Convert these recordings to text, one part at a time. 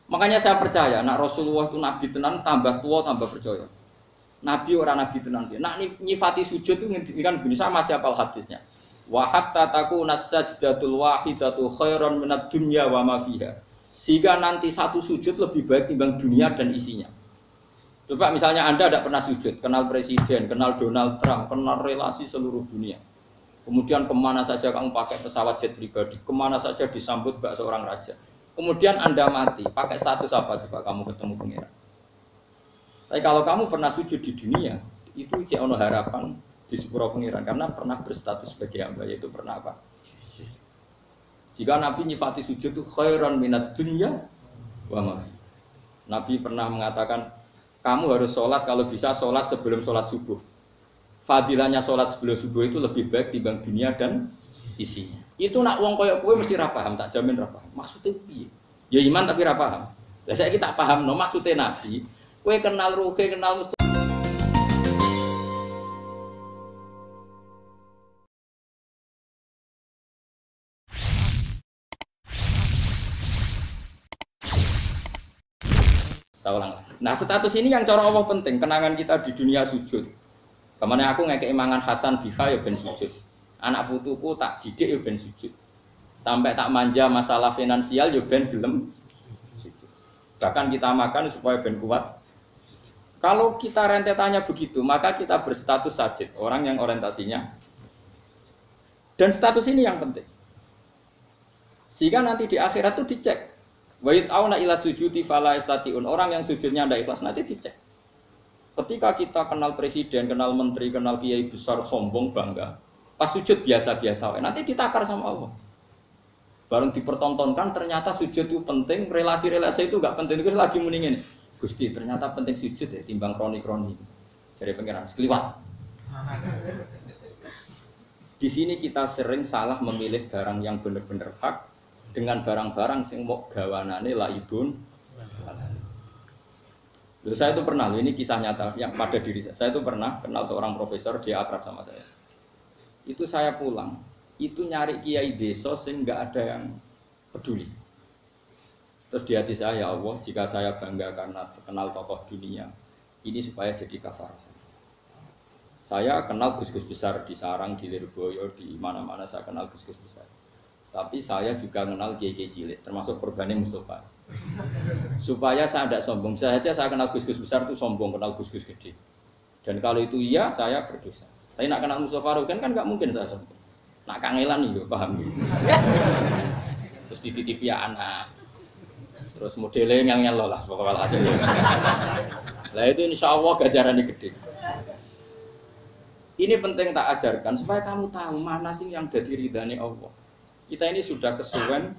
Makanya saya percaya, nak Rasulullah itu nabi tenan, tambah tua tambah percaya. Nabi orang nabi tenan dia. Nak nyifati sujud itu ngendikan begini, sama siapa hadisnya. Wa hatta takuna sajdatul wahidatu khairan minad dunya wa ma fiha. Sehingga nanti satu sujud lebih baik timbang dunia dan isinya. Coba misalnya Anda tidak pernah sujud, kenal presiden, kenal Donald Trump, kenal relasi seluruh dunia. Kemudian kemana saja kamu pakai pesawat jet pribadi, kemana saja disambut bak seorang raja. Kemudian Anda mati, pakai status apa coba kamu ketemu pengiran? Tapi kalau kamu pernah sujud di dunia, itu cek ono harapan di sepuro pengiran karena pernah berstatus sebagai hamba, yaitu pernah apa? Jika Nabi nyifati sujud itu khairan minad dunya wa ma. Nabi pernah mengatakan, kamu harus sholat kalau bisa sholat sebelum sholat subuh. Fadilahnya sholat sebelum subuh itu lebih baik dibanding dunia dan isinya. Itu nak wong koyok kowe mesti ra paham, tak jamin ra paham. Maksudnya piye? Ya iman tapi ra paham. Lah saiki tak paham no maksudnya Nabi. Kowe kenal ruhe, kenal Mustafa. Saya ulang. Nah, status ini yang cara Allah penting, kenangan kita di dunia sujud. Kemana aku ngekei mangan Hasan Biha ya ben sujud. Anak putuku tak didik ya ben sujud. Sampai tak manja masalah finansial ya ben gelem sujud. Bahkan kita makan supaya ben kuat. Kalau kita rentetannya begitu, maka kita berstatus sajid, orang yang orientasinya. Dan status ini yang penting. Sehingga nanti di akhirat itu dicek. Wa yat'auna ila sujudi fala yastati'un. Orang yang sujudnya tidak ikhlas nanti dicek. Ketika kita kenal presiden, kenal menteri, kenal kiai besar, sombong, bangga. Pas sujud biasa-biasa, nanti ditakar sama Allah. Bareng dipertontonkan, ternyata sujud itu penting, relasi-relasi itu enggak penting. Terus lagi muningin, Gusti, ternyata penting sujud ya, timbang kroni-kroni. Jadi pengiran, sekeliwat. Di sini kita sering salah memilih barang yang benar-benar hak dengan barang-barang yang mau gawanane laibun. Lalu saya itu pernah, ini kisah nyata yang pada diri saya. Saya itu pernah kenal seorang profesor, dia akrab sama saya. Itu saya pulang, itu nyari kiai desa sehingga nggak ada yang peduli. Terus di hati saya, ya Allah, jika saya bangga karena kenal tokoh dunia, ini supaya jadi kafarah. Saya kenal gus-gus besar di Sarang, di Lirboyo, di mana-mana saya kenal gus-gus besar. Tapi saya juga kenal kiai-kiai cilik, termasuk Purbani Mustafa. Supaya saya tidak sombong, saya kenal gus-gus besar itu sombong, kenal gus-gus gede. Dan kalau itu iya, saya berdosa. Tapi nak kenal Mustafa Rukin kan nggak mungkin saya sombong. Nak kangelan nih, paham gitu. Terus dititipi anak, terus modelnya yang loh lah, pokoknya hasilnya. Lah itu insya Allah gajarannya gede. Ini penting tak ajarkan supaya kamu tahu mana sih yang jadi ridhani Allah. Kita ini sudah kesuwen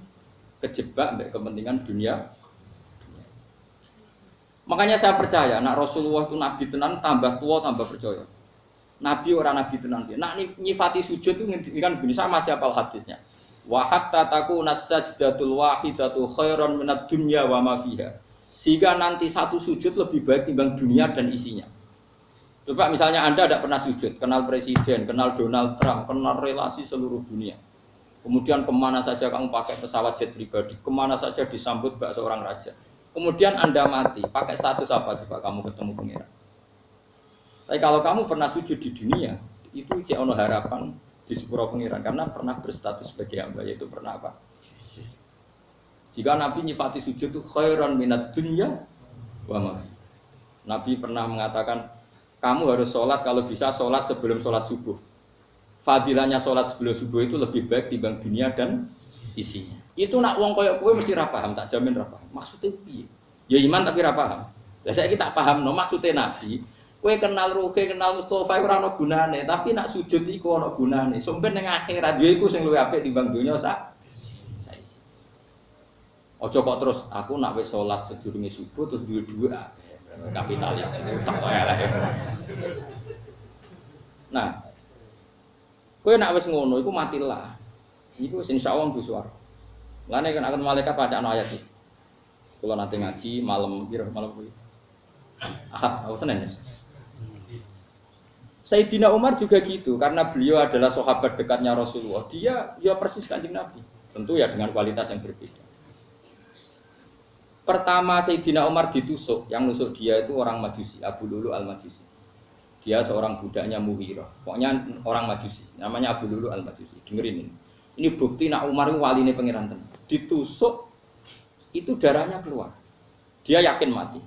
kejebak untuk kepentingan dunia. Makanya saya percaya, nak Rasulullah itu nabi tenan, tambah tua tambah percaya. Nabi orang nabi tenan dia. Nak nyifati sujud itu ngendikan begini, sama siapa hadisnya. Wa hatta takuna sajdatul wahidatu khairan minad dunya wa ma fiha. Sehingga nanti satu sujud lebih baik timbang dunia dan isinya. Coba misalnya Anda tidak pernah sujud, kenal presiden, kenal Donald Trump, kenal relasi seluruh dunia. Kemudian kemana saja kamu pakai pesawat jet pribadi, kemana saja disambut bak seorang raja. Kemudian Anda mati, pakai status apa coba kamu ketemu pengiran? Tapi kalau kamu pernah sujud di dunia, itu cek ono harapan di sepuro pengiran karena pernah berstatus sebagai hamba, yaitu pernah apa? Jika Nabi nyifati sujud itu khairan minad dunya wa ma. Nabi pernah mengatakan, kamu harus sholat kalau bisa sholat sebelum sholat subuh. Fadilahnya sholat sebelum subuh itu lebih baik dibanding dunia dan isinya. Itu nak wong koyok kowe mesti ra paham, tak jamin ra paham. Maksudnya piye? Ya iman tapi ra paham. Lah saiki tak paham no maksudnya Nabi. Kowe kenal ruhe, kenal Mustafa ora ana gunane, tapi nak sujud iku ana gunane. Sampai ning akhirat ya iku sing luwih apik timbang dunya saiki. Ojo kok terus aku nak wis sholat sedurunge subuh terus duwe kapitalis. Tak kaya lah. Nah, kowe nak wis ngono iku matilah. Iku insyaallah mlebu swarga. Lane kan akan malaikat bacaan ayat iki. Kula nate ngaji malam piro malam kuwi. Ahad, Senin. Sayyidina Umar juga gitu karena beliau adalah sahabat dekatnya Rasulullah. Dia ya persis Kanjeng Nabi. Tentu ya dengan kualitas yang berbeda. Pertama Sayyidina Umar ditusuk, yang nusuk dia itu orang Majusi, Abu Lulu al-Majusi. Dia seorang budaknya Mughirah. Pokoknya orang Majusi, namanya Abu Lulu al-Majusi. Dengerin ini. Ini bukti nak Umar itu waline pangeran tenan. Ditusuk itu darahnya keluar. Dia yakin mati.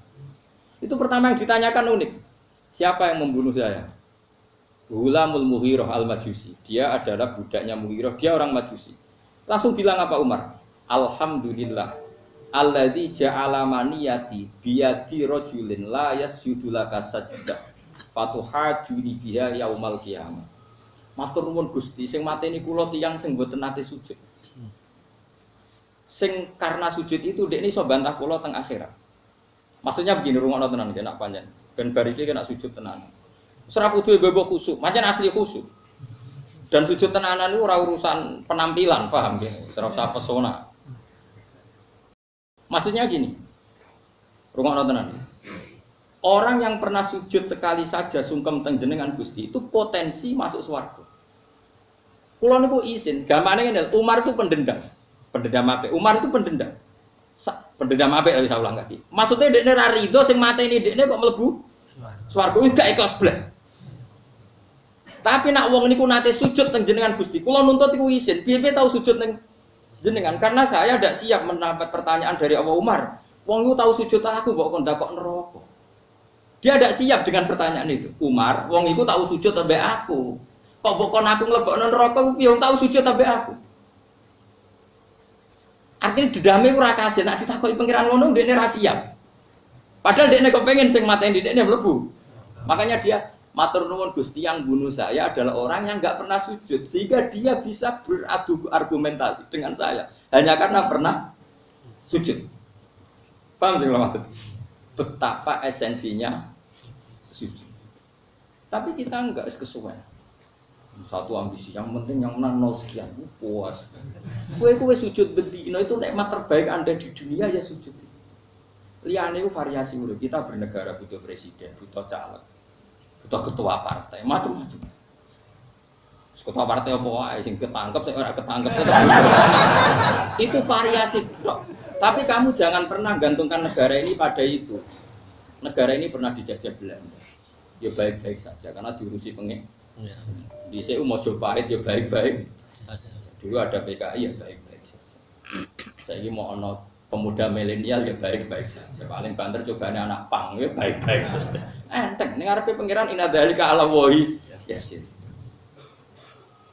Itu pertama yang ditanyakan unik. Siapa yang membunuh saya? Ghulamul Mughirah al-Majusi. Dia adalah budaknya Mughirah, dia orang Majusi. Langsung bilang apa Umar? Alhamdulillah. Alladzi ja'ala maniyati biyadi rajulin la yasjudu laka sajdah. Fatuhajuni biha yaumal qiyamah. Matur nuwun Gusti, sing mateni kula tiyang sing mboten nate sujud. Sing karena sujud itu dekne iso bantah kula teng akhirat. Maksudnya begini, rungokno tenan iki nak panjen. Ben bar iki kena sujud tenan. Ora kudu bebo khusuk, pancen asli khusuk. Dan sujud tenanan itu ora urusan penampilan, paham ya? Ora usah pesona. Maksudnya gini. Rungokno tenan. Orang yang pernah sujud sekali saja sungkem teng jenengan Gusti itu potensi masuk swarga. Kula niku izin, gampane ngene, Umar itu pendendam. Pendendam apik. Umar itu pendendam. Pendendam apik wis ulang lagi. Maksudnya dekne ra rido sing mateni dekne kok mlebu swarga iki gak ikhlas blas. Tapi nak wong niku nate sujud teng jenengan Gusti, kula nuntut iku izin. Piye-piye tau sujud teng jenengan karena saya tidak siap mendapat pertanyaan dari Abu Umar. Wong niku tau sujud aku kok ndakok neraka. Dia tidak siap dengan pertanyaan itu. Umar, wong iku tahu sujud sampai aku. Kok bokon aku mlebokno neraka piye wong tahu sujud sampai aku. Artinya dedame ora kasih nek ditakoki pangeran ngono ndekne ra siap. Padahal dekne kepengin sing mateni dekne mlebu. Makanya dia matur nuwun Gusti yang bunuh saya adalah orang yang enggak pernah sujud sehingga dia bisa beradu argumentasi dengan saya hanya karena pernah sujud. Paham tidak maksud? Betapa esensinya sujud. Tapi kita enggak kesuwen. Satu ambisi, yang penting yang menang 0 sekian, puas. Kue sujud bedino itu nikmat terbaik Anda di dunia ya sujud. Liane itu variasi dulu. Kita bernegara butuh presiden, butuh caleg, butuh ketua partai, macam-macam. Ketua partai apa wae sing ketangkep, sing ora ketangkep. Itu variasi. Tapi kamu jangan pernah gantungkan negara ini pada itu. Negara ini pernah dijajah Belanda. Ya baik-baik saja karena diurusi pengen. Di CU Mojopahit ya baik-baik. Dulu ada PKI ya baik-baik saja. Saya ini mau ono pemuda milenial ya baik-baik saja. Paling banter cobaan anak pang ya baik-baik saja. Enteng, ini ngarepe pangeran inadzalika ala wahi. Yes.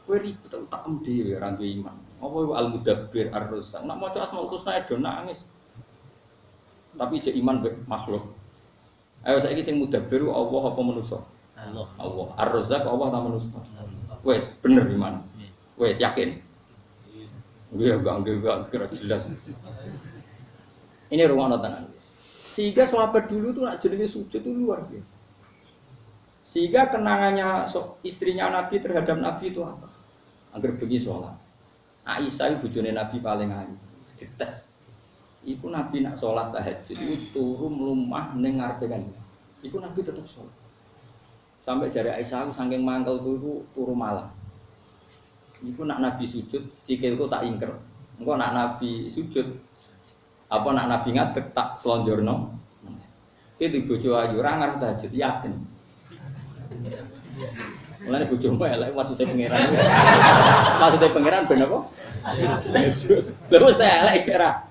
Kowe ribet tak dhewe ora duwe iman. Apa al-mudabbir ar-rusak. Nak maca Asmaul Husna do nangis. Tapi jek iman mbek makhluk. Ayo saiki sing mudabbir Allah apa manusa? Allah. Ar-Razzaq Allah ta manusa. Wes bener iman. Wes yakin. Iya enggak kira jelas. Ini ruang tenan. Sehingga sahabat dulu tuh nak jenenge sujud itu luar biasa. Sehingga kenangannya istrinya Nabi terhadap Nabi itu apa? Angger bengi salat. Aisyah itu bojone Nabi paling ayu. Dites. Iku Nabi nak salat tahajud itu turu mlumah ning ngarepe kan. Iku Nabi tetap salat. Sampai jari Aisyah aku saking mangkel iku turu malah. Iku nak Nabi sujud, sikilku tak ingker. Engko nak Nabi sujud, apa nak Nabi ngadeg tak slonjorno. Iki bojo ayu ora ngarep tahajud yakin. Mulane bojomu elek maksude pangeran. Maksude pangeran ben apa? Lha wis elek kira.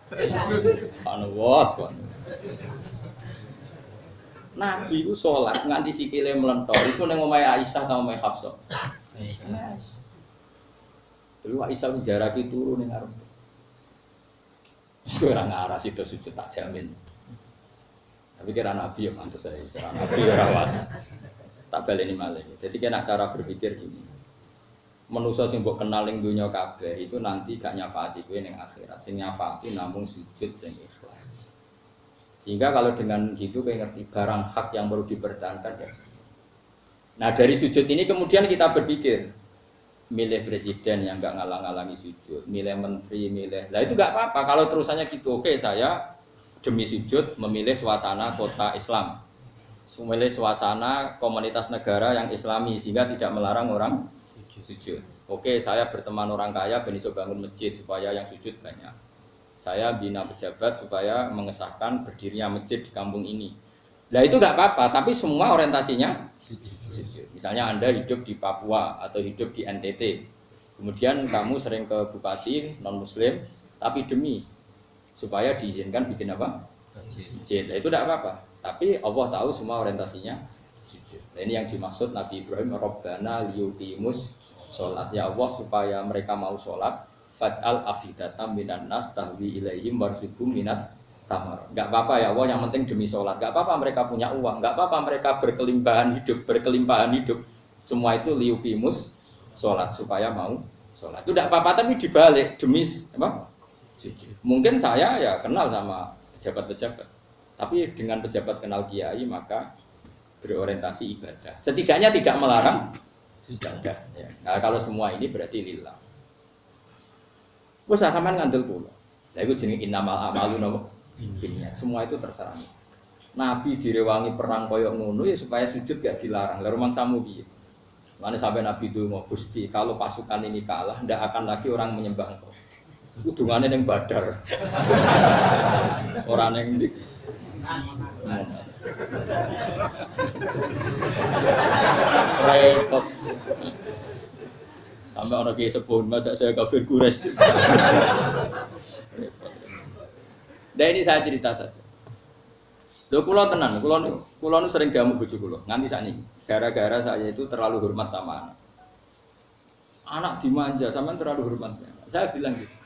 Ana wos kok. Nabi itu sholat nganti sikile melentor. Itu neng omahe Aisyah ta omahe Hafsah. Dulu Aisyah jarake turu ning arep. Wis ora ngaras itu sujud tak jamin. Tapi kira Nabi ya pantes ae. Kira Nabi ora wae. Tak baleni malih. Jadi kena cara berpikir gini. Manusa sing mbok kenal ning donya kabeh itu nanti gak nyafaati kowe ning akhirat. Sing nyafaati namung sujud sing ikhlas. Sehingga kalau dengan gitu kayak ngerti barang hak yang perlu dipertahankan ya. Nah dari sujud ini kemudian kita berpikir milih presiden yang nggak ngalang-alangi sujud, milih menteri, milih. Lah itu nggak apa-apa kalau terusannya gitu. Oke, saya demi sujud memilih suasana kota Islam, memilih suasana komunitas negara yang Islami sehingga tidak melarang orang sujud. Oke, saya berteman orang kaya ben iso bangun masjid supaya yang sujud banyak. Saya bina pejabat supaya mengesahkan berdirinya masjid di kampung ini. Nah itu nggak apa-apa, tapi semua orientasinya sujud. Misalnya Anda hidup di Papua atau hidup di NTT, kemudian kamu sering ke bupati non Muslim, tapi demi supaya diizinkan bikin apa? Masjid. Nah itu tidak apa-apa. Tapi Allah tahu semua orientasinya sujud. Nah, ini yang dimaksud Nabi Ibrahim, Rabbana liyuqimus sholat. Ya Allah supaya mereka mau sholat, faj'al afidatam minan nas tahwi ilaihim warzuqhum minat tamar. Enggak apa-apa ya Allah, yang penting demi sholat. Enggak apa-apa mereka punya uang, enggak apa-apa mereka berkelimpahan hidup. Semua itu liyuqimus sholat supaya mau sholat. Itu enggak apa-apa, tapi dibalik demi apa? Sujud. Mungkin saya ya kenal sama pejabat-pejabat, tapi dengan pejabat kenal kiai maka berorientasi ibadah. Setidaknya tidak melarang ibadah. Ya. Nah, kalau semua ini berarti lillah. Wes sampean ngandel kula. Lah iku jenenge innamal a'malu binniyat. Semua itu terserah. Nabi direwangi perang koyok ngono ya supaya sujud gak dilarang. Lah rumangsamu piye? Mane sampai Nabi itu mau Gusti, kalau pasukan ini kalah ndak akan lagi orang menyembah Engkau. Udungane ning Badar. Ora ning ndi. Repot. Sampai orang kiai sepuh, masa saya kafir Quraisy. Dan ini saya cerita saja. Lho kula tenan, kula nu sering jamu bojo kula, nganti sakniki. Gara-gara saya itu terlalu hormat sama anak. Anak dimanja, sampean terlalu hormat. Saya bilang gitu.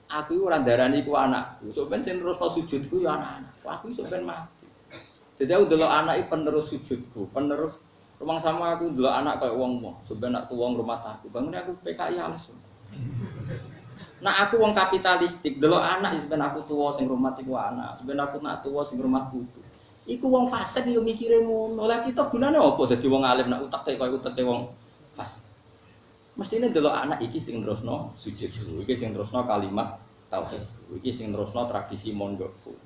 Aku itu ora darani ku anakku, sok ben sing terusno sujudku ya anak-anak. Aku iso ben mati. Jadi aku delok anak iki penerus sujudku, penerus rumang sama aku delok anak kayak wong-wong, sebenarnya aku wong rumah aku. Bangun aku PKI langsung. Nah aku wong kapitalistik, delok anak sebenarnya aku tuwa sing rumah iku anak, sebenarnya aku nak tuwa sing rumah putu. Iku wong fasik yo mikire ngono. Lah kita gunane apa dadi wong alim nak utek koyo uteke wong fasik. Mestine delok anak iki sing terusno sujud, iki sing terusno kalimat tauhid, iki sing terusno tradisi mondokku.